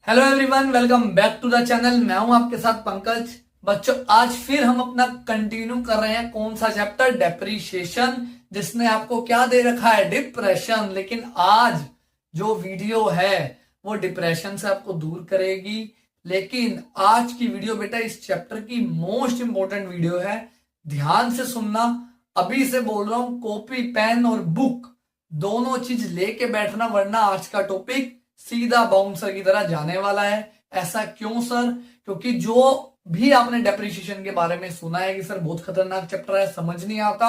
Hello everyone, welcome back to the channel. मैं हूं आपके साथ पंकज। बच्चों, आज फिर हम अपना कंटिन्यू कर रहे हैं। कौन सा चैप्टर? डेप्रीशिएशन, जिसने आपको क्या दे रखा है? डिप्रेशन। लेकिन आज जो वीडियो है वो डिप्रेशन से आपको दूर करेगी। लेकिन आज की वीडियो बेटा इस चैप्टर की मोस्ट इंपॉर्टेंट वीडियो है। ध्यान से सुनना। अभी से बोल रहा हूं, कॉपी पेन और बुक दोनों चीज लेके बैठना, वरना आज का टॉपिक सीधा बाउंसर की तरह जाने वाला है। ऐसा क्यों सर? क्योंकि जो भी आपने डेप्रिसिएशन के बारे में सुना है कि सर बहुत खतरनाक चैप्टर है, समझ नहीं आता,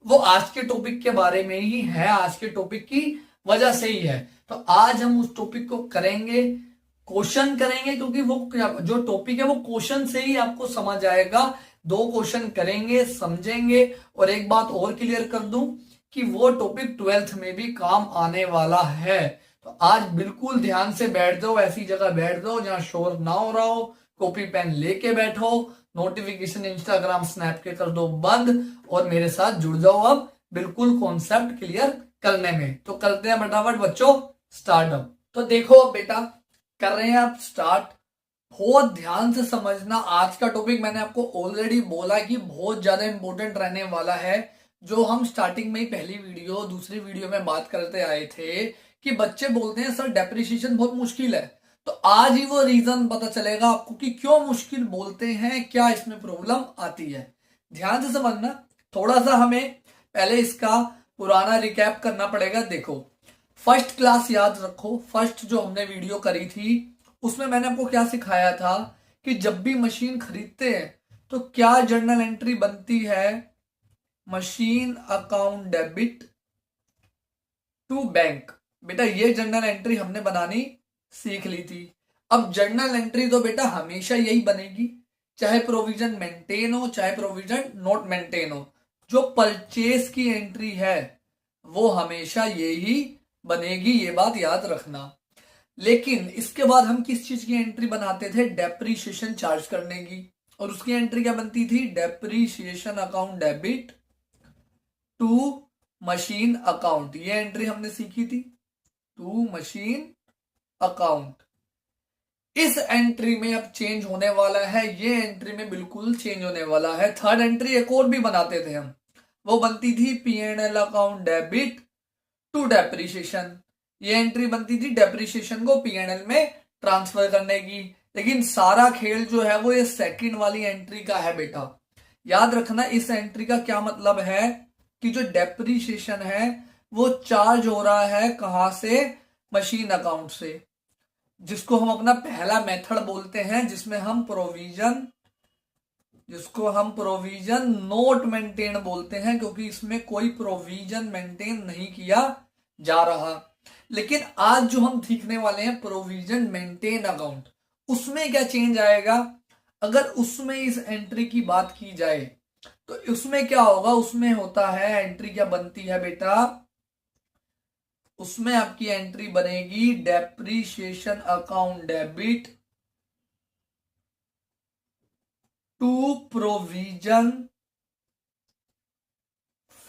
वो आज के टॉपिक के बारे में ही है, आज के टॉपिक की वजह से ही है। तो आज हम उस टॉपिक को करेंगे, क्वेश्चन करेंगे, क्योंकि वो जो टॉपिक है वो क्वेश्चन से ही आपको समझ आएगा। दो क्वेश्चन करेंगे, समझेंगे। और एक बात और क्लियर कर दूं कि वो टॉपिक 12th में भी काम आने वाला है। तो आज बिल्कुल ध्यान से बैठ जाओ, ऐसी जगह बैठ जाओ जहां शोर ना हो रहा हो, कॉपी पेन लेके बैठो, नोटिफिकेशन इंस्टाग्राम स्नैप के कर दो बंद और मेरे साथ जुड़ जाओ अब बिल्कुल कॉन्सेप्ट क्लियर करने में। तो करते हैं फटाफट बच्चों स्टार्ट। अब तो देखो, अब बेटा कर रहे हैं आप स्टार्ट। बहुत ध्यान से समझना। आज का टॉपिक मैंने आपको ऑलरेडी बोला कि बहुत ज्यादा इंपॉर्टेंट रहने वाला है। जो हम स्टार्टिंग में ही पहली वीडियो दूसरी वीडियो में बात करते आए थे कि बच्चे बोलते हैं सर डेप्रिसिएशन बहुत मुश्किल है। तो आज ही वो रीजन पता चलेगा आपको कि क्यों मुश्किल बोलते हैं, क्या इसमें प्रॉब्लम आती है। ध्यान से समझना। थोड़ा सा हमें पहले इसका पुराना रिकैप करना पड़ेगा। देखो, फर्स्ट क्लास याद रखो। फर्स्ट जो हमने वीडियो करी थी उसमें मैंने आपको क्या सिखाया था कि जब भी मशीन खरीदते हैं तो क्या जर्नल एंट्री बनती है? Machine account debit to bank. बेटा ये जर्नल एंट्री हमने बनानी सीख ली थी। अब जर्नल एंट्री तो बेटा हमेशा यही बनेगी, चाहे प्रोविजन मेंटेन हो चाहे प्रोविजन नॉट मेंटेन हो। जो परचेस की एंट्री है वो हमेशा यही बनेगी, ये बात याद रखना। लेकिन इसके बाद हम किस चीज की एंट्री बनाते थे? डेप्रीशिएशन चार्ज करने की। और उसकी एंट्री क्या बनती थी? Depreciation account debit to machine account. ये एंट्री हमने सीखी थी, टू मशीन अकाउंट। इस एंट्री में अब चेंज होने वाला है, ये एंट्री में बिल्कुल चेंज होने वाला है। थर्ड एंट्री एक और भी बनाते थे हम, वो बनती थी P&L account debit to depreciation. ये एंट्री बनती थी डेप्रीशिएशन को P&L में ट्रांसफर करने की। लेकिन सारा खेल जो है वो ये सेकंड वाली एंट्री का है बेटा। याद रखना, इस एंट्री का क्या मतलब है कि जो डेप्रीशिएशन है वो चार्ज हो रहा है कहां से? मशीन अकाउंट से, जिसको हम अपना पहला मेथड बोलते हैं, जिसको हम प्रोविजन नोट मेंटेन बोलते हैं, क्योंकि इसमें कोई प्रोविजन मेंटेन नहीं किया जा रहा। लेकिन आज जो हम सीखने वाले हैं प्रोविजन मेंटेन अकाउंट, उसमें क्या चेंज आएगा? अगर उसमें इस एंट्री की बात की जाए तो उसमें क्या होगा? उसमें होता है, एंट्री क्या बनती है बेटा? उसमें आपकी एंट्री बनेगी depreciation account debit to provision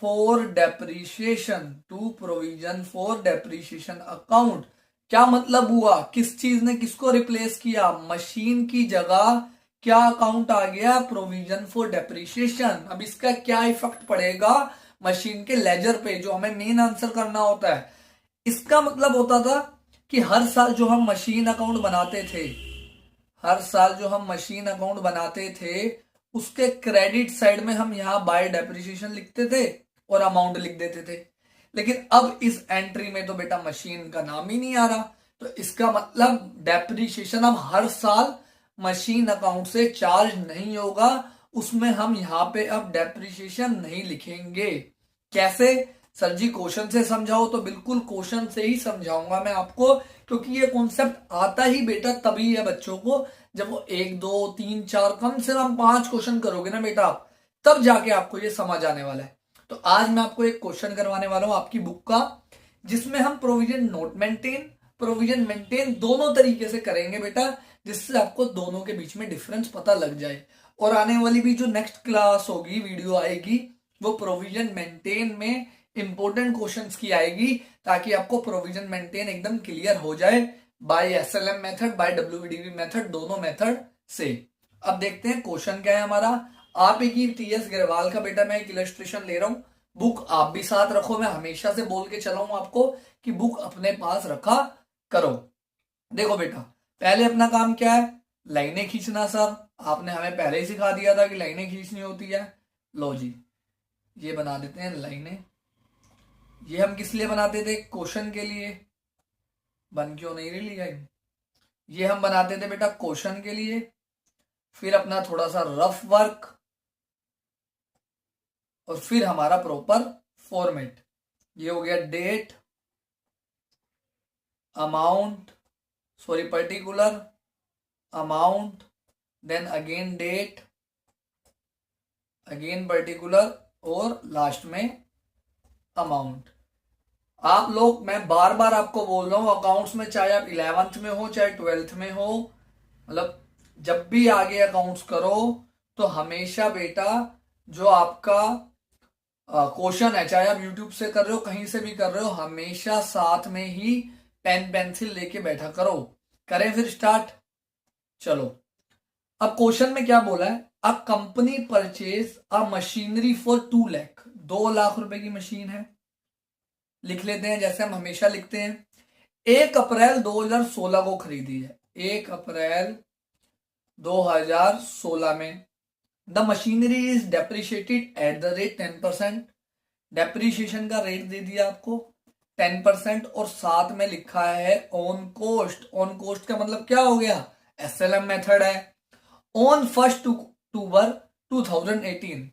for depreciation, to provision for depreciation account. क्या मतलब हुआ? किस चीज ने किसको रिप्लेस किया? मशीन की जगह क्या अकाउंट आ गया? Provision for depreciation. अब इसका क्या इफेक्ट पड़ेगा मशीन के लेजर पे, जो हमें मेन आंसर करना होता है। इसका मतलब होता था कि हर साल जो हम मशीन अकाउंट बनाते थे, उसके क्रेडिट साइड में हम यहां बाय डेप्रिसिएशन लिखते थे और अमाउंट लिख देते थे। लेकिन अब इस एंट्री में तो बेटा मशीन का नाम ही नहीं आ रहा। तो इसका मतलब डेप्रिसिएशन अब हर साल मशीन अकाउंट से चार्ज नहीं होगा। उसमें हम यहां पे अब डेप्रिसिएशन नहीं लिखेंगे। कैसे? सर जी क्वेश्चन से समझाओ। तो बिल्कुल क्वेश्चन से ही समझाऊंगा मैं आपको, क्योंकि ये कॉन्सेप्ट आता ही बेटा तभी है बच्चों को जब वो 1 2 3 4 कम से कम 5 क्वेश्चन करोगे ना बेटा आप, तब जाके आपको ये समझ आने वाला है। तो आज मैं आपको एक क्वेश्चन करवाने वाला हूं आपकी बुक का, जिसमें हम provision note maintain, provision maintain दोनों तरीके से करेंगे बेटा, जिससे आपको दोनों के बीच में डिफरेंस पता लग जाए। और आने वाली भी जो नेक्स्ट क्लास होगी, वीडियो आएगी, वो प्रोविजन मेंटेन में इंपॉर्टेंट क्वेश्चंस की आएगी, ताकि आपको प्रोविजन मेंटेन एकदम क्लियर हो जाए। By SLM method, by WDV method, दोनों मेथड से। अब देखते हैं क्वेश्चन क्या है हमारा। आप एक ही टीएस गिरवाल का बेटा मैं एक इलस्ट्रेशन ले रहा हूं, बुक आप भी साथ रखो। मैं हमेशा से बोल के चला हूं आपको कि बुक अपने पास रखा करो। देखो बेटा, पहले अपना काम क्या है, लाइनें खींचना। सर आपने हमें पहले ही सिखा दिया था कि लाइनें खींचनी होती है। लो जी, ये बना देते हैं लाइनें। ये हम किस लिए बनाते थे, क्वेश्चन के लिए। बन क्यों नहीं रही लाइन, ये हम बनाते थे बेटा क्वेश्चन के लिए। फिर अपना थोड़ा सा रफ वर्क, और फिर हमारा प्रॉपर फॉर्मेट। ये हो गया date, amount, sorry particular, amount, then again date, again particular, और लास्ट में अमाउंट। आप लोग, मैं बार बार आपको बोल रहा हूं, अकाउंट्स में चाहे आप 11th में हो चाहे 12th में हो, मतलब जब भी आगे अकाउंट्स करो तो हमेशा बेटा जो आपका क्वेश्चन है, चाहे आप यूट्यूब से कर रहे हो कहीं से भी कर रहे हो, हमेशा साथ में ही पेन पेंसिल लेके बैठा करो। करें फिर स्टार्ट, चलो। अब क्वेश्चन में क्या बोला है, a company purchase a machinery for 2 lakh, 2 lakh रुपए की मशीन है। लिख लेते हैं जैसे हम हमेशा लिखते हैं। 1 अप्रैल 2016 को खरीदी है, 1 अप्रैल 2016 में। The machinery is depreciated at the rate 10%। Depreciation का रेट दे दिया आपको 10%, और साथ में लिखा है ऑन कोस्ट। ऑन कोस्ट का मतलब क्या हो गया, एसएलएम मेथड है। ऑन 1 अक्टूबर 2018,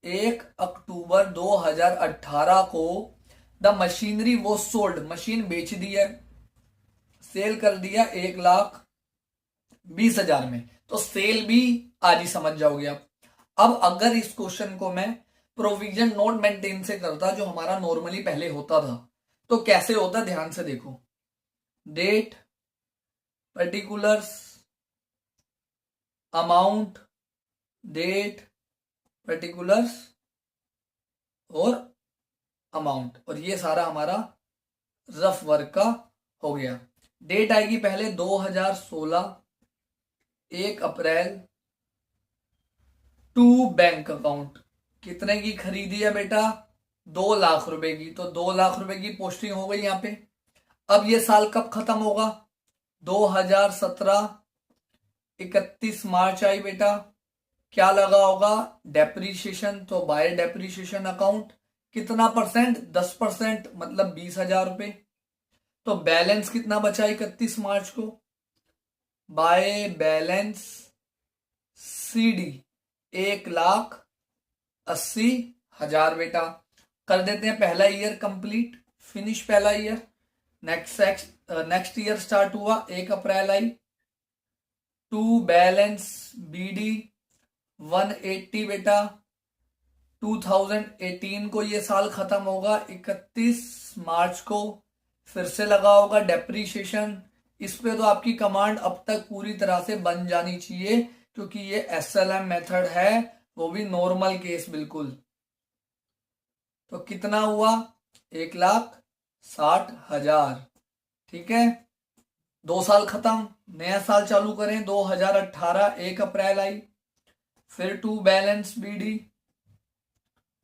1 अक्टूबर 2018 को द मशीनरी वो सोल्ड, मशीन बेच दी है, सेल कर दिया 1,20,000 में। तो सेल भी आज ही समझ जाओगे आप। अब अगर इस क्वेश्चन को मैं प्रोविजन नोट मेंटेन से करता, जो हमारा नॉर्मली पहले होता था, तो कैसे होता ध्यान से देखो। Date, particulars, amount, date, particulars और अमाउंट, और ये सारा हमारा रफ वर्क का हो गया। डेट आएगी पहले 2016, 1 अप्रैल, टू बैंक अकाउंट। कितने की खरीदी है बेटा, 2 लाख रुपए की। तो 2 लाख रुपए की पोस्टिंग हो गई यहां पे। अब ये साल कब खत्म होगा, 2017, 31 मार्च आई बेटा। क्या लगा होगा, डेप्रीशिएशन, तो बाय डेप्रीशिएशन अकाउंट। कितना परसेंट, 10%, मतलब 20,000 रुपए। तो बैलेंस कितना बचा 31 मार्च को, बाय बैलेंस सीडी 1,80,000 बेटा। कर देते हैं पहला ईयर कंप्लीट, फिनिश पहला ईयर। नेक्स्ट ईयर स्टार्ट हुआ, 1 अप्रैल आई। टू बैलेंस बीडी 180 बेटा। 2018 को ये साल खत्म होगा 31 मार्च को। फिर से लगा होगा डेप्रीशिएशन। इस पे तो आपकी कमांड अब तक पूरी तरह से बन जानी चाहिए, क्योंकि ये एसएलएम मेथड है, वो भी नॉर्मल केस बिल्कुल। तो कितना हुआ, 1,60,000। ठीक है, 2 साल खत्म, नया साल चालू करें। 2018, 1 अप्रैल आई। फिर टू बैलेंस बीडी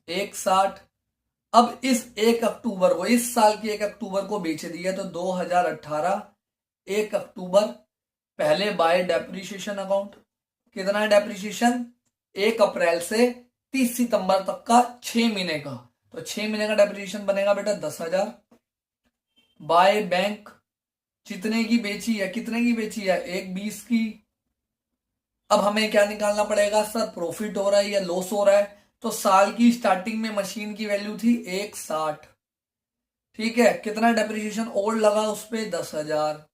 1,60। अब इस 1 अक्टूबर को, इस साल की 1 अक्टूबर को बेच दिया, तो 2018 1 अक्टूबर पहले बाय डेप्रीशिएशन अकाउंट। कितना है डेप्रीशिएशन, 1 अप्रैल से 30 सितंबर तक का 6 महीने का। तो 6 महीने का डेप्रीशिएशन बनेगा बेटा 10,000। बाय बैंक, जितने की बेची है, कितने की बेची है, 1,20 की। अब हमें क्या निकालना पड़ेगा, सर प्रॉफिट हो रहा है या लॉस हो रहा है। तो साल की स्टार्टिंग में मशीन की वैल्यू थी 1,60। ठीक है, कितना डेप्रिसिएशन और लगा उस पे, 10,000।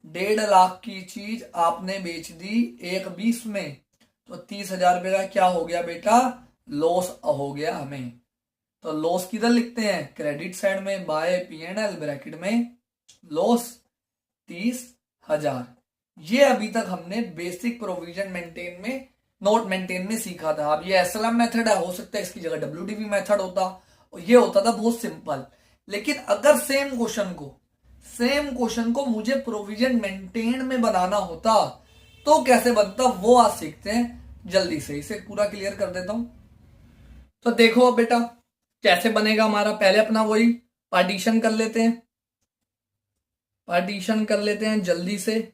1.5 लाख की चीज आपने बेच दी 1,20 में, तो 30,000 रुपए का क्या हो गया बेटा, लॉस हो गया हमें। तो लॉस किधर लिखते हैं, क्रेडिट साइड में, बाय P&L ब्रैकेट में लॉस 30,000। ये अभी तक हमने बेसिक प्रोविजन मेंटेन में, नोट मेंटेन में सीखा था। अब ये एसएलएम मेथड है, हो सकता है इसकी जगह WDV मेथड होता, और ये होता था बहुत सिंपल। लेकिन अगर सेम क्वेश्चन को मुझे प्रोविजन मेंटेन में बनाना होता तो कैसे बनता, वो आज सीखते हैं। जल्दी से इसे पूरा क्लियर कर देता हूं। तो देखो अब बेटा कैसे बनेगा हमारा। पहले अपना वही पार्टीशन कर लेते हैं जल्दी से।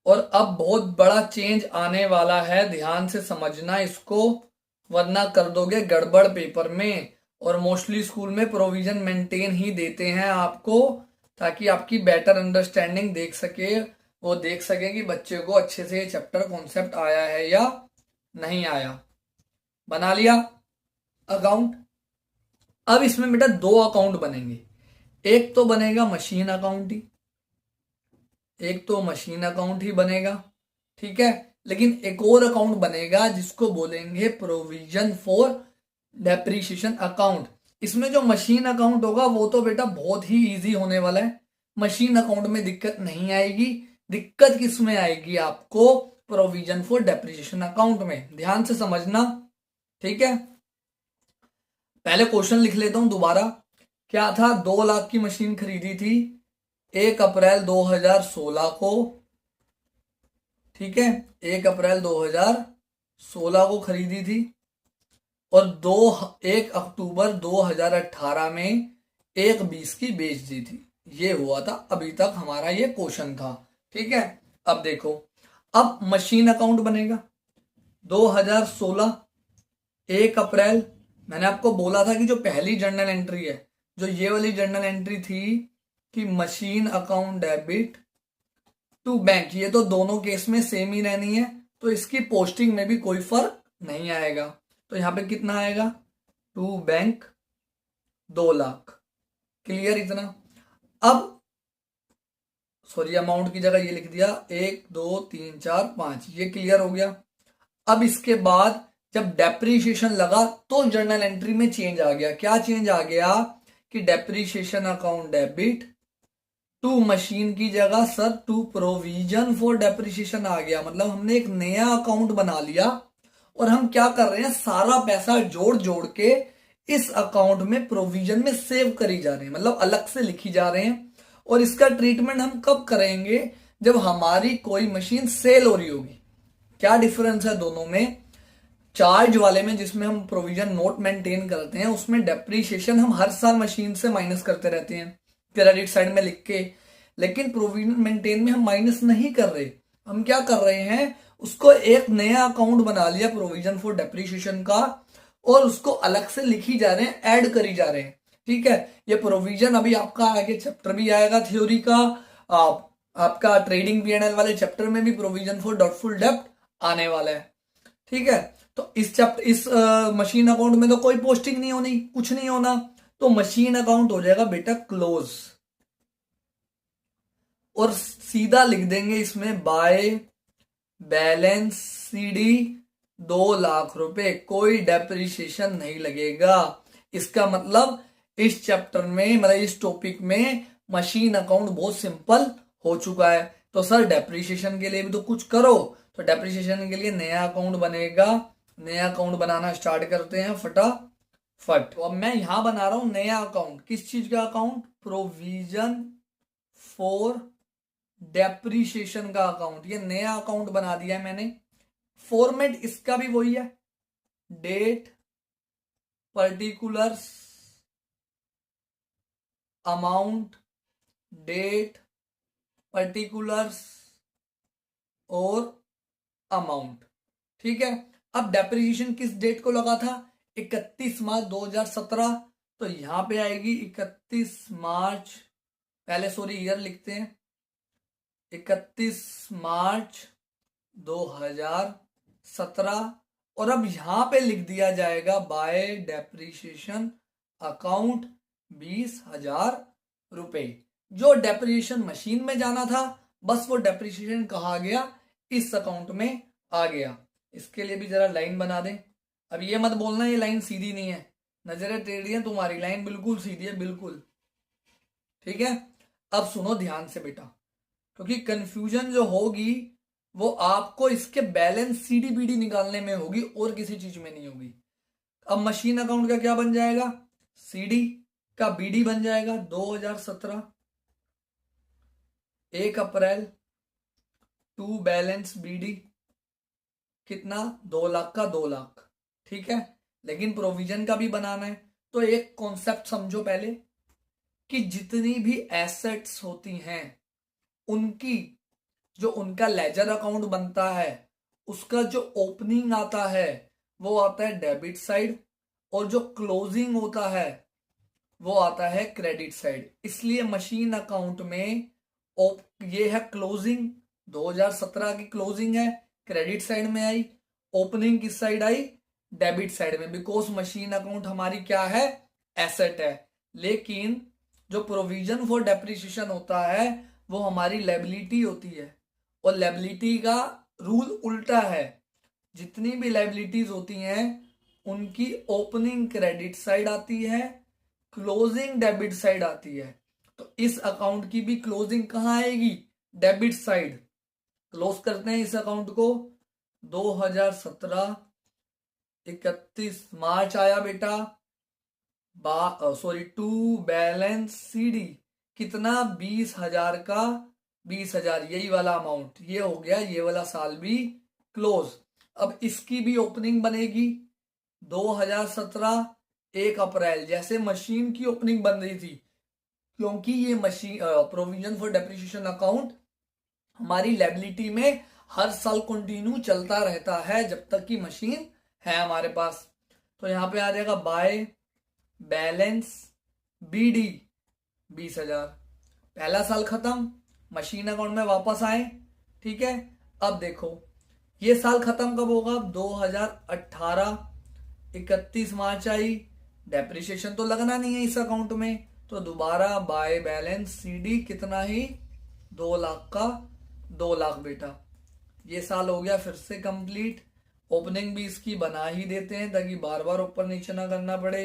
और अब बहुत बड़ा चेंज आने वाला है, ध्यान से समझना इसको, वरना कर दोगे गड़बड़ पेपर में। और मोस्टली स्कूल में प्रोविजन मेंटेन ही देते हैं आपको, ताकि आपकी बेटर अंडरस्टैंडिंग देख सके कि बच्चे को अच्छे से ये चैप्टर कॉन्सेप्ट आया है या नहीं आया। बना लिया अकाउंट। अब इसमें बेटा 2 अकाउंट बनेंगे। एक तो बनेगा मशीन अकाउंट ही बनेगा, ठीक है। लेकिन एक और अकाउंट बनेगा जिसको बोलेंगे प्रोविजन फॉर डेप्रीशिएशन अकाउंट। इसमें जो मशीन अकाउंट होगा वो तो बेटा बहुत ही इजी होने वाला है। मशीन अकाउंट में दिक्कत नहीं आएगी। दिक्कत किस में आएगी आपको, प्रोविजन फॉर डेप्रीशिएशन अकाउंट में। ध्यान से समझना, ठीक है। पहले क्वेश्चन लिख लेता हूं दोबारा। क्या था, 2 लाख की मशीन खरीदी थी 1 अप्रैल 2016 को, ठीक है। 1 अप्रैल 2016 को खरीदी थी और 1 अक्टूबर 2018 में 1.20 की बेच दी थी। ये हुआ था, अभी तक हमारा ये क्वेश्चन था, ठीक है। अब देखो, अब मशीन अकाउंट बनेगा 2016 1 अप्रैल। मैंने आपको बोला था कि जो पहली जर्नल एंट्री है, जो ये वाली जर्नल एंट्री थी कि machine account debit to bank, ये तो दोनों केस में सेम ही रहनी है, तो इसकी पोस्टिंग में भी कोई फर्क नहीं आएगा। तो यहां पे कितना आएगा, टू बैंक 2 लाख। क्लियर इतना। अब सॉरी, अमाउंट की जगह ये लिख दिया 1 2 3 4 5, ये क्लियर हो गया। अब इसके बाद जब डेप्रीशिएशन लगा तो जर्नल एंट्री में चेंज आ गया। क्या चेंज आ गया कि depreciation account debit to machine की जगह सर टू प्रोविजन फॉर डेप्रीशिएशन आ गया। मतलब हमने एक नया अकाउंट बना लिया और हम क्या कर रहे हैं, सारा पैसा जोड़ जोड़ के इस अकाउंट में प्रोविजन में सेव करी जा रहे हैं, मतलब अलग से लिखी जा रहे हैं। और इसका ट्रीटमेंट हम कब करेंगे, जब हमारी कोई मशीन सेल हो रही होगी। क्या डिफरेंस है दोनों में, चार्ज वाले में जिसमें हम प्रोविजन नोट मेंटेन करते हैं उसमें डेप्रीशिएशन हम हर साल मशीन से माइनस करते रहते हैं क्रेडिट साइड में लिख के। लेकिन प्रोविजन मेंटेन में हम माइनस नहीं कर रहे, हम क्या कर रहे हैं, उसको एक नया अकाउंट बना लिया प्रोविजन फॉर डेप्रीशिएशन का और उसको अलग से लिखी जा रहे हैं, ऐड करी जा रहे हैं, ठीक है। ये प्रोविजन अभी आपका आगे चैप्टर भी आएगा थ्योरी का, आपका ट्रेडिंग पीएनएल वाले चैप्टर में भी प्रोविजन फॉर डॉटफुल डेप्ट आने वाला है, ठीक है। तो इस मशीन अकाउंट में तो कोई पोस्टिंग नहीं होनी, कुछ नहीं होना, तो मशीन अकाउंट हो जाएगा बेटा क्लोज। और सीधा लिख देंगे इसमें बाय बैलेंस सीडी 2 लाख रुपए, कोई डेप्रीशिएशन नहीं लगेगा। इसका मतलब इस चैप्टर में, मतलब इस टॉपिक में मशीन अकाउंट बहुत सिंपल हो चुका है। तो सर डेप्रीशिएशन के लिए भी तो कुछ करो, तो डेप्रीशिएशन के लिए नया अकाउंट बनेगा। नया अकाउंट बनाना स्टार्ट करते हैं फटाफट। तो अब मैं यहां बना रहा हूं नया अकाउंट। किस चीज का अकाउंट, प्रोविजन फॉर डेप्रीशिएशन का अकाउंट। ये नया अकाउंट बना दिया है मैंने। फॉर्मेट इसका भी वही है, date, particulars, amount, date, particulars और अमाउंट, ठीक है। अब डेप्रीशिएशन किस डेट को लगा था, 31 मार्च 2017, तो यहां पे आएगी 31 मार्च, पहले सॉरी ईयर लिखते हैं, 31 मार्च 2017। और अब यहां पे लिख दिया जाएगा बाय डेप्रीशिएशन अकाउंट 20,000 रुपए। जो डेप्रीशिएशन मशीन में जाना था, बस वो डेप्रीशिएशन कहा गया, इस अकाउंट में आ गया। इसके लिए भी जरा लाइन बना दें। अब ये मत बोलना ये लाइन सीधी नहीं है, नजरें टेढ़ी है तुम्हारी, लाइन बिल्कुल सीधी है, बिल्कुल, ठीक है। अब सुनो ध्यान से बेटा, क्योंकि कंफ्यूजन जो होगी वो आपको इसके बैलेंस सीडी बीडी निकालने में होगी और किसी चीज में नहीं होगी। अब मशीन अकाउंट का क्या बन जाएगा, सीडी का बीडी बन जाएगा 2017 1 अप्रैल टू बैलेंस बीडी कितना 2 लाख का 2 लाख। ठीक है, लेकिन प्रोविजन का भी बनाना है। तो एक कॉन्सेप्ट समझो पहले कि जितनी भी एसेट्स होती हैं उनकी जो उनका लेजर अकाउंट बनता है उसका जो ओपनिंग आता है वो आता है डेबिट साइड और जो क्लोजिंग होता है वो आता है क्रेडिट साइड। इसलिए मशीन अकाउंट में ये है क्लोजिंग, 2017 की क्लोजिंग है, क्रेडिट साइड में आई। ओपनिंग किस साइड आई? डेबिट साइड में, बिकॉज मशीन अकाउंट हमारी क्या है? एसेट है। लेकिन जो प्रोविजन फॉर डेप्रिसिएशन होता है वो हमारी लायबिलिटी होती है, और लायबिलिटी का रूल उल्टा है। जितनी भी लायबिलिटीज होती हैं उनकी ओपनिंग क्रेडिट साइड आती है, क्लोजिंग डेबिट साइड आती है। तो इस अकाउंट की भी क्लोजिंग कहां आएगी? Debit side. क्लोज करते हैं इस अकाउंट को 2017 31 मार्च आया बेटा, टू बैलेंस सीडी कितना? 20,000 का 20,000, यही वाला अमाउंट, ये हो गया ये वाला साल भी क्लोज। अब इसकी भी ओपनिंग बनेगी 2017 1 अप्रैल, जैसे मशीन की ओपनिंग बन रही थी, क्योंकि ये machine provision for depreciation account हमारी लायबिलिटी में हर साल कंटिन्यू चलता रहता है जब तक कि मशीन है हमारे पास। तो यहां पे आ जाएगा बाय बैलेंस बीडी 20,000। पहला साल खत्म, मशीन अकाउंट में वापस आए। ठीक है, अब देखो ये साल खत्म कब होगा? 2018 31 मार्च आई, डेप्रिसिएशन तो लगना नहीं है इस अकाउंट में, तो दोबारा बाय बैलेंस सीडी कितना ही 2 लाख का 2 लाख बेटा। ये साल हो गया फिर से कंप्लीट। ओपनिंग भी इसकी बना ही देते हैं ताकि बार बार ऊपर नीचे ना करना पड़े।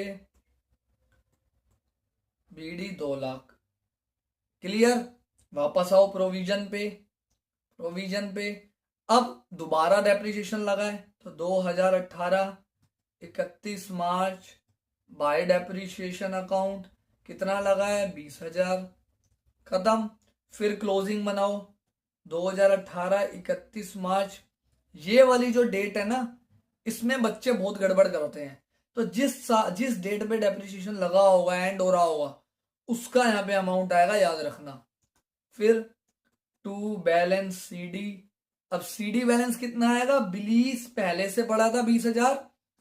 BD 2 lakh clear. वापस आओ प्रोविजन पे, प्रोविजन पे अब दोबारा डेप्रिसिएशन लगा है, तो 2018 31 मार्च बाय डेप्रिसिएशन अकाउंट कितना लगा है? 20,000 खत्म। फिर क्लोजिंग बनाओ 2018 31 मार्च। ये वाली जो डेट है ना, इसमें बच्चे बहुत गड़बड़ करते हैं। तो जिस डेट पे डेप्रिसिएशन लगा होगा, एंड हो रहा होगा, उसका यहाँ पे अमाउंट आएगा, याद रखना। फिर टू बैलेंस सीडी, अब सीडी बैलेंस कितना आएगा? बिलीस पहले से पड़ा था 20,000,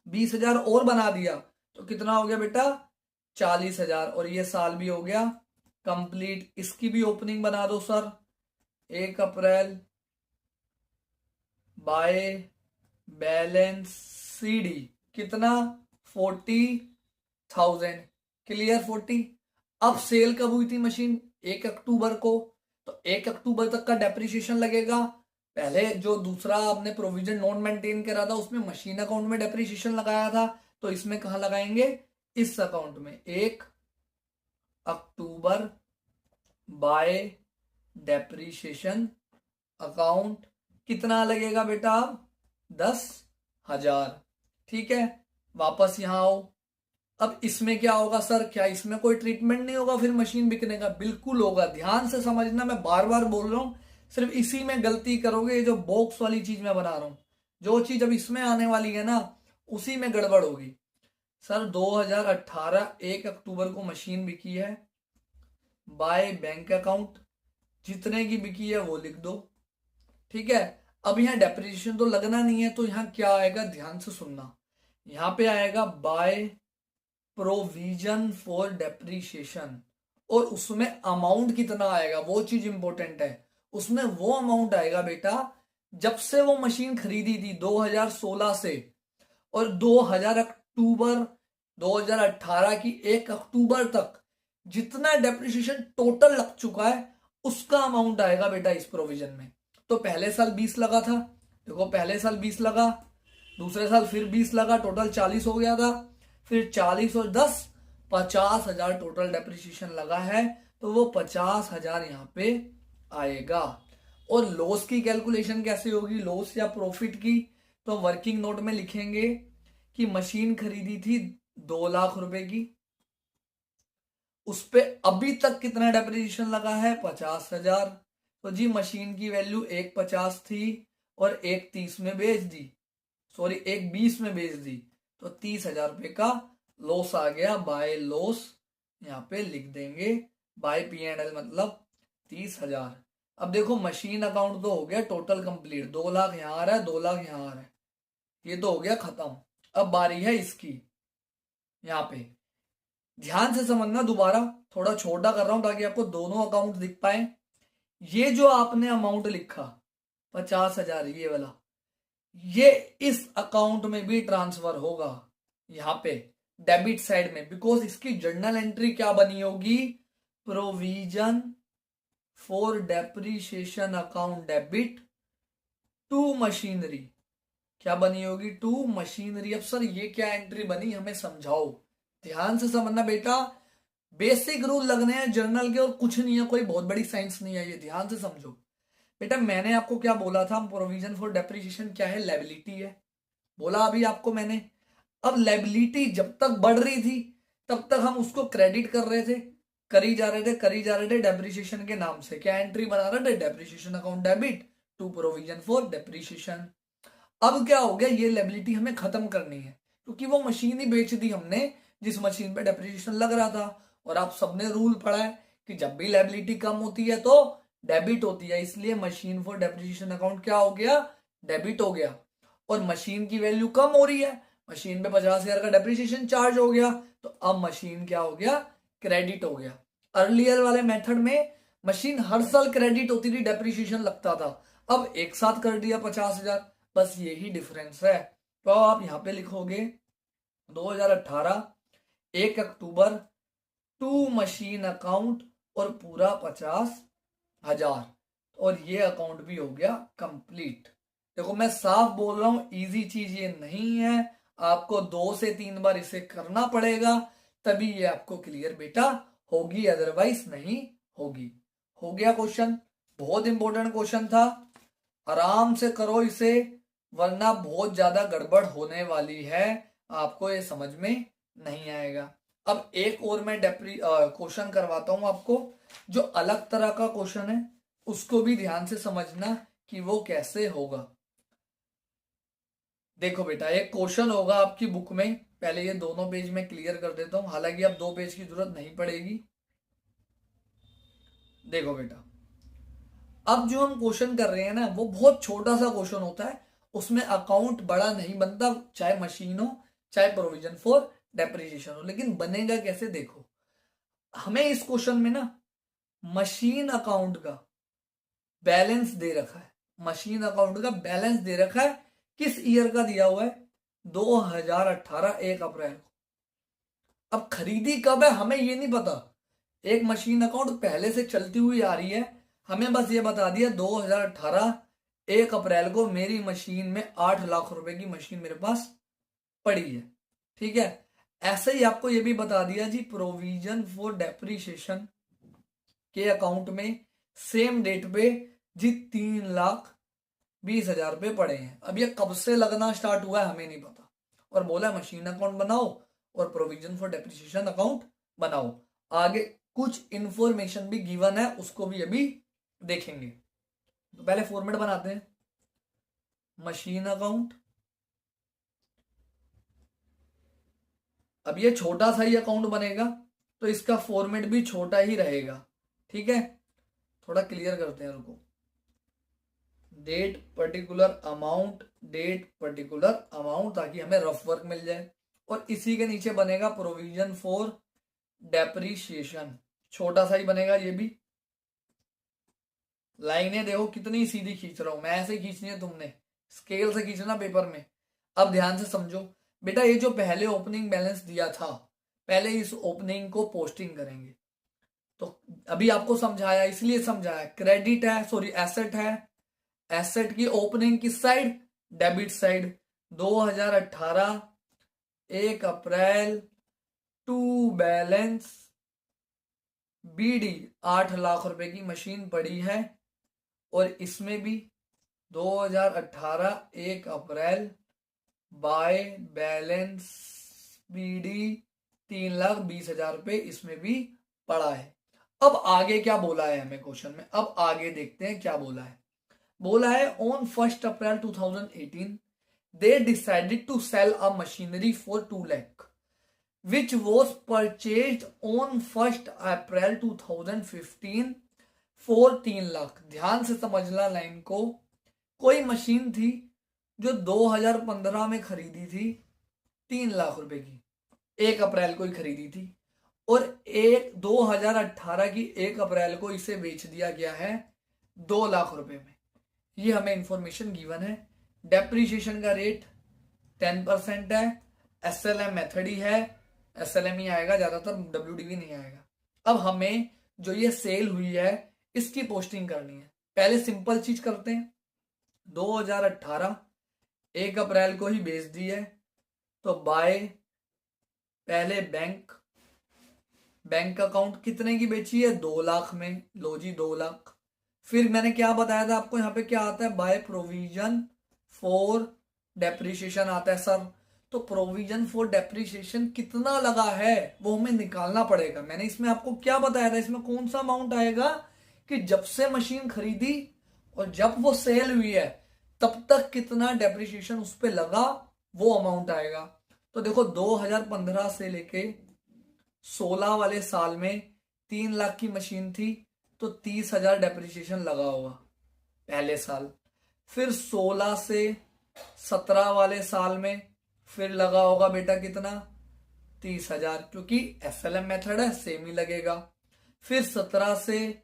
20,000 और बना दिया तो कितना हो गया बेटा? 40,000, और ये साल भी हो गया कंप्लीट। इसकी भी ओपनिंग बना दो sir, 1 April by balance CD कितना? 40,000 क्लियर। 40। अब सेल कब हुई थी मशीन? 1 अक्टूबर को, तो 1 अक्टूबर तक का डेप्रिसिएशन लगेगा। पहले जो दूसरा आपने प्रोविजन नोट मेंटेन करा था उसमें मशीन अकाउंट में डेप्रिसिएशन लगाया था, तो इसमें कहां लगाएंगे? इस अकाउंट में 1 अक्टूबर बाय डेप्रिसिएशन अकाउंट कितना लगेगा बेटा? 10,000। ठीक है, वापस यहां आओ। अब इसमें क्या होगा सर? क्या इसमें कोई ट्रीटमेंट नहीं होगा फिर मशीन बिकने का? बिल्कुल होगा। ध्यान से समझना, मैं बार बार बोल रहा हूं, सिर्फ इसी में गलती करोगे। ये जो बॉक्स वाली चीज मैं बना रहा हूं, जो चीज अब इसमें आने वाली है ना, उसी में गड़बड़ होगी। सर 2018 1 अक्टूबर को मशीन बिकी है, बाय बैंक अकाउंट जितने की बिकी है वो लिख दो। ठीक है, अब यहां डेप्रिसिएशन तो लगना नहीं है, तो यहां क्या आएगा? ध्यान से सुनना, यहां पे आएगा बाय प्रोविजन फॉर डेप्रिसिएशन, और उसमें अमाउंट कितना आएगा वो चीज इंपॉर्टेंट है। उसमें वो अमाउंट आएगा बेटा जब से वो मशीन खरीदी थी 2016 से, और 2018 की 1 अक्टूबर तक जितना डेप्रिसिएशन टोटल लग चुका है उसका अमाउंट आएगा बेटा इस प्रोविजन में। तो पहले साल 20 लगा था, देखो पहले साल 20 लगा, दूसरे साल फिर 20 लगा, टोटल 40 हो गया था। फिर 40 और 10 50,000 टोटल डेप्रिसिएशन लगा है, तो वो 50,000 यहाँ पे आएगा। और लॉस की कैलकुलेशन कैसे होगी, लॉस या प्रॉफिट की? तो वर्किंग नोट में लिखेंगे कि मशीन खरीदी थी 2 लाख रुपए की, उस पे अभी तक कितना डेप्रिसिएशन लगा है 50,000। तो जी मशीन की वैल्यू 1,50 थी और 1,30 में बेच दी, सॉरी 1,20 में बेच दी, तो 30,000 रुपए का लॉस आ गया। बाय लॉस यहाँ पे लिख देंगे, बाय P&L मतलब 30,000। अब देखो मशीन अकाउंट तो हो गया टोटल कंप्लीट, 2 लाख यहाँ आ रहा है, 2 लाख यहाँ आ रहा है, ये तो हो गया खत्म। अब बारी है इसकी, यहाँ पे ध्यान से समझना, दोबारा थोड़ा छोटा कर रहा हूं ताकि आपको दोनों अकाउंट दिख पाए। ये जो आपने अमाउंट लिखा 50,000 ये वाला, ये इस अकाउंट में भी ट्रांसफर होगा यहाँ पे डेबिट साइड में, बिकॉज इसकी जर्नल एंट्री क्या बनी होगी, provision for depreciation account debit to machinery. क्या बनी होगी, टू मशीनरी। अब सर ये क्या एंट्री बनी, हमें समझाओ, ध्यान से समझना बेटा, बेसिक रूल लगने हैं जर्नल के और कुछ नहीं है, कोई बहुत बड़ी साइंस नहीं है, ये ध्यान से समझो बेटा। मैंने आपको क्या बोला था, प्रोविजन फॉर डेप्रिसिएशन क्या है, लायबिलिटी है, बोला अभी आपको मैंने। अब लायबिलिटी जब तक बढ़ रही थी तब तक हम उसको क्रेडिट कर रहे थे, करी जा रहे थे डेप्रिसिएशन के नाम से। क्या एंट्री बना रहे थे, depreciation account debit to provision for depreciation. अब क्या हो गया, ये लायबिलिटी हमें खत्म करनी है, क्योंकि वो मशीन ही बेच दी हमने जिस मशीन पे डेप्रिसिएशन लग रहा था। और आप सबने रूल पढ़ा है कि जब भी लायबिलिटी कम होती है तो डेबिट होती है, इसलिए मशीन फॉर डेप्रिसिएशन अकाउंट क्या हो गया, डेबिट हो गया। और मशीन की वैल्यू कम हो रही है, मशीन पे 50,000 का डेप्रिसिएशन चार्ज हो गया, तो अब मशीन क्या हो गया, क्रेडिट हो गया। अर्लियर वाले मेथड में मशीन हर साल क्रेडिट होती थी, डेप्रिसिएशन लगता था, अब एक साथ कर दिया 50,000, बस यही डिफरेंस है। तो आप यहां पे लिखोगे 2018 1 अक्टूबर टू मशीन अकाउंट और पूरा 50,000, और ये अकाउंट भी हो गया कंप्लीट। देखो मैं साफ बोल रहा हूं, इजी चीज ये नहीं है, आपको 2 से 3 बार इसे करना पड़ेगा, तभी ये आपको क्लियर बेटा होगी, अदरवाइज नहीं होगी। हो गया क्वेश्चन, बहुत इंपॉर्टेंट क्वेश्चन था, आराम से करो इसे, वरना बहुत ज्यादा गड़बड़ होने वाली है, आपको ये समझ में नहीं आएगा। अब एक और मैं क्वेश्चन करवाता हूं आपको, जो अलग तरह का क्वेश्चन है, उसको भी ध्यान से समझना कि वो कैसे होगा। देखो बेटा, एक क्वेश्चन होगा आपकी बुक में, पहले ये दोनों पेज में क्लियर कर देता हूं, हालांकि अब 2 पेज की जरूरत नहीं पड़ेगी। देखो बेटा, अब जो हम क्वेश्चन कर रहे हैं ना, वो बहुत छोटा सा क्वेश्चन होता है, उसमें अकाउंट बड़ा नहीं बनता, चाहे मशीन हो चाहे प्रोविजन फॉर डेप्रिसिएशन हो, लेकिन बनेगा कैसे देखो। हमें इस क्वेश्चन में ना मशीन अकाउंट का बैलेंस दे रखा है, मशीन अकाउंट का बैलेंस दे रखा है, किस ईयर का दिया हुआ है, 2018 1 अप्रैल को। अब खरीदी कब है हमें ये नहीं पता, एक मशीन अकाउंट पहले से चलती हुई आ रही है, हमें बस ये बता दिया 2018 1 अप्रैल को मेरी मशीन में 8 लाख रुपए की मशीन मेरे पास पड़ी है, ठीक है। ऐसे ही आपको ये भी बता दिया जी, प्रोविजन फॉर डेप्रिसिएशन के अकाउंट में सेम डेट पे जी 3,20,000 रुपए पड़े हैं। अब ये कब से लगना स्टार्ट हुआ है हमें नहीं पता, और बोला मशीन अकाउंट बनाओ और प्रोविजन फॉर डेप्रिसिएशन अकाउंट बनाओ। आगे कुछ इंफॉर्मेशन भी गिवन है, उसको भी अभी देखेंगे। तो पहले फॉर्मेट बनाते हैं, मशीन अकाउंट। अब ये छोटा सा ही अकाउंट बनेगा, तो इसका फॉर्मेट भी छोटा ही रहेगा, ठीक है। थोड़ा क्लियर करते हैं, रुको। Date particular amount, date particular amount, ताकि हमें रफ वर्क मिल जाए, और इसी के नीचे बनेगा प्रोविजन फॉर डेप्रिसिएशन, छोटा सा ही बनेगा ये भी। लाइनें देखो कितनी सीधी खींच रहा हूं मैं, ऐसे खींचनी है तुमने, स्केल से खींचना पेपर में। अब ध्यान से समझो बेटा, ये जो पहले ओपनिंग बैलेंस दिया था, पहले इस ओपनिंग को पोस्टिंग करेंगे। तो अभी आपको समझाया, इसलिए समझाया, क्रेडिट है, सॉरी एसेट है, एसेट की ओपनिंग किस side, debit side. 2018 1 April to balance BD 8 lakh रुपए की मशीन पड़ी है, और इसमें भी 2018 1 अप्रैल बाय बैलेंस बीडी 3,20,000 रुपए इसमें भी पड़ा है। अब आगे क्या बोला है हमें क्वेश्चन में, अब आगे देखते हैं क्या बोला है। बोला है on 1 April 2018 they decided to sell a machinery for 2 lakh which was purchased on 1 April 2015 for 3 lakh. ध्यान से समझना लाइन को। कोई मशीन थी जो 2015 में खरीदी थी 3 लाख रुपए की, 1 अप्रैल को ही खरीदी थी, और 2018 की 1 अप्रैल को इसे बेच दिया गया है 2 लाख रुपए में। ये हमें इंफॉर्मेशन गिवन है। डेप्रीशिएशन का रेट 10% है, एसएलएम मेथड ही है, एसएलएम ही आएगा ज्यादातर, डब्ल्यूडीवी नहीं आएगा। अब हमें जो ये सेल हुई है इसकी पोस्टिंग करनी है। पहले सिंपल चीज करते हैं, 2018 1 अप्रैल को ही बेच दी है, तो बाय पहले बैंक अकाउंट कितने की बेची है, 2 लाख में, लो जी 2 लाख। फिर मैंने क्या बताया था आपको, यहाँ पे क्या आता है, बाय प्रोविजन फॉर डेप्रिसिएशन आता है सर। तो प्रोविजन फॉर डेप्रिसिएशन कितना लगा है वो हमें निकालना पड़ेगा। मैंने इसमें आपको क्या बताया था, इसमें कौन सा अमाउंट आएगा कि जब से मशीन खरीदी और जब वो सेल हुई है तब तक कितना डेप्रिसिएशन उस पर लगा, वो अमाउंट आएगा। तो देखो 2015 से लेके 16 वाले साल में 3 लाख की मशीन थी, तो 30,000 डेप्रिसिएशन लगा होगा पहले साल। फिर 16 से 17 वाले साल में फिर लगा होगा बेटा कितना, 30,000, क्योंकि एसएलएम मेथड है, सेम ही लगेगा। फिर 17 से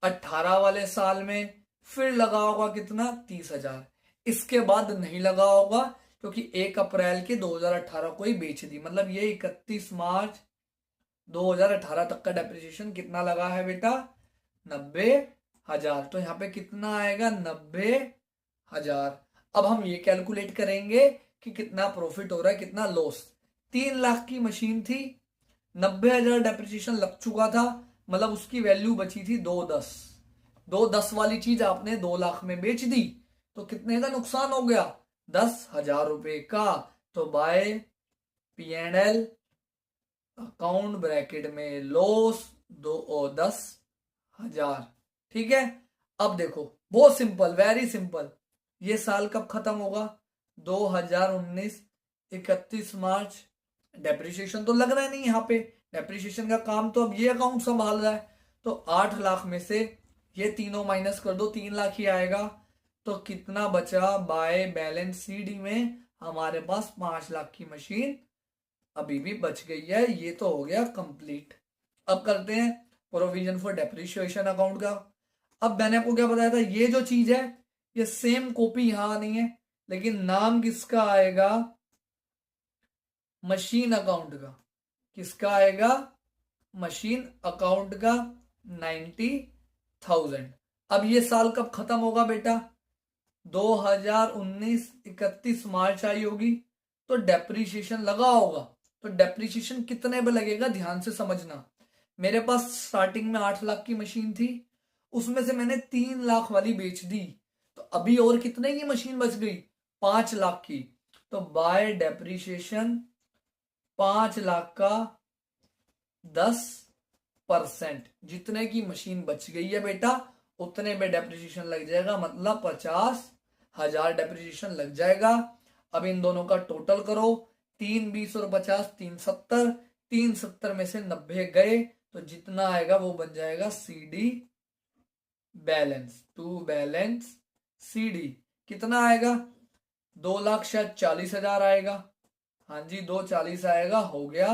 18 वाले साल में फिर लगा होगा कितना, 30,000। इसके बाद नहीं लगा होगा क्योंकि 1 अप्रैल के 2018 को ही बेच दी, मतलब ये 31 मार्च 2018 तक का डेप्रिसिएशन कितना लगा है बेटा, 90,000। तो यहाँ पे कितना आएगा, 90,000। अब हम ये कैलकुलेट करेंगे कि कितना प्रॉफिट हो रहा है, कितना लॉस। 3 लाख की मशीन थी, 90,000 डेप्रिसिएशन लग चुका था, मतलब उसकी वैल्यू बची थी 210। 210 वाली चीज आपने 2 लाख में बेच दी, तो कितने का नुकसान हो गया, 10,000 रुपए का। तो बाय P&L अकाउंट ब्रैकेट में लॉस 10,000। ठीक है। अब देखो बहुत सिंपल, वेरी सिंपल। ये साल कब खत्म होगा, 2019 31 मार्च। डेप्रिसिएशन तो लग रहा है नहीं यहाँ पे, डेप्रिसिएशन का काम तो अब ये अकाउंट संभाल रहा है। तो 8 लाख में से ये तीनों माइनस कर दो, 3 लाख ही आएगा। तो कितना बचा, बाय बैलेंस सीडी में हमारे पास 5 लाख की मशीन अभी भी बच गई है। ये तो हो गया कंप्लीट। अब करते हैं प्रोविजन फॉर डेप्रिसिएशन अकाउंट का। अब मैंने आपको क्या बताया था, ये जो चीज है ये सेम कॉपी यहां नहीं है, लेकिन नाम किसका आएगा, मशीन अकाउंट का। किसका आएगा, मशीन अकाउंट का, 90,000। अब ये साल कब खत्म होगा बेटा, 2019 31 मार्च आई होगी, तो डेप्रिसिएशन लगा होगा। तो डेप्रिसिएशन कितने पे लगेगा, ध्यान से समझना। मेरे पास स्टार्टिंग में 8 लाख की मशीन थी, उसमें से मैंने 3 लाख वाली बेच दी, तो अभी और कितने की मशीन बच गई, 5 लाख की। तो बाय डेप्रिसिएशन 5 लाख का 10%, जितने की मशीन बच गई है बेटा उतने पे डेप्रिसिएशन लग जाएगा, मतलब 50,000 डेप्रिसिएशन लग जाएगा। अब इन दोनों का टोटल करो, 3 20 और 50 370, 370 में से 90 गए, तो जितना आएगा वो बन जाएगा CD balance, to balance CD. कितना आएगा, 2 लाख शायद 40,000 आएगा। हाँ जी 240 आएगा, हो गया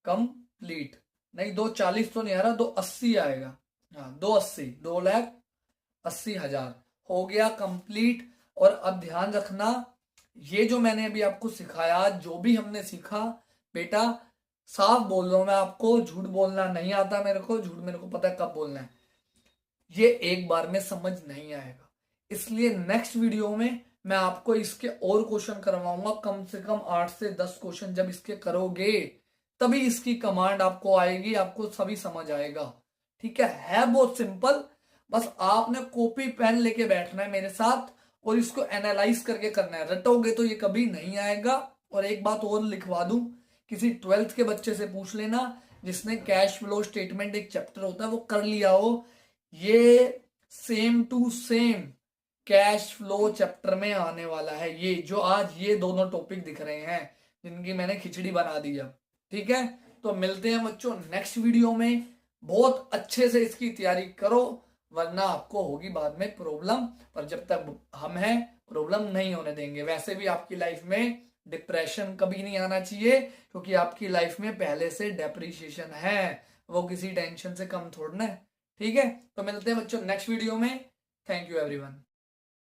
कंप्लीट। नहीं 240 तो नहीं आ रहा, 280 आएगा। हाँ 280, 2,80,000 हो गया कंप्लीट। और अब ध्यान रखना, ये जो मैंने अभी आपको सिखाया, जो भी हमने सीखा बेटा, साफ बोल रहा हूं मैं आपको, झूठ बोलना नहीं आता मेरे को, झूठ मेरे को पता है कब बोलना है। ये एक बार में समझ नहीं आएगा, इसलिए नेक्स्ट वीडियो में मैं आपको इसके और क्वेश्चन करवाऊंगा, कम से कम 8 से 10 क्वेश्चन। जब इसके करोगे तभी इसकी कमांड आपको आएगी, आपको सभी समझ आएगा। ठीक है बहुत सिंपल। बस आपने कॉपी पेन लेके बैठना है मेरे साथ और इसको एनालाइज करके करना है। रटोगे तो ये कभी नहीं आएगा। और एक बात और लिखवा दूं, किसी 12th के बच्चे से पूछ लेना, जिसने कैश फ्लो स्टेटमेंट एक चैप्टर होता है वो कर लिया हो, ये same to same cash flow chapter में आने वाला है। ये जो आज ये दोनों टॉपिक दिख रहे हैं जिनकी मैंने खिचड़ी बना दी है, ठीक है। तो मिलते हैं बच्चों नेक्स्ट वीडियो में। बहुत अच्छे से इसकी तैयारी करो, वरना आपको होगी बाद में प्रॉब्लम। पर जब तक हम हैं प्रॉब्लम नहीं होने देंगे। वैसे भी आपकी लाइफ में डिप्रेशन कभी नहीं आना चाहिए, क्योंकि आपकी लाइफ में पहले से डेप्रिसिएशन है, वो किसी टेंशन से कम थोड़ा ना है, ठीक है। तो मिलते हैं बच्चों नेक्स्ट वीडियो में। Thank you everyone.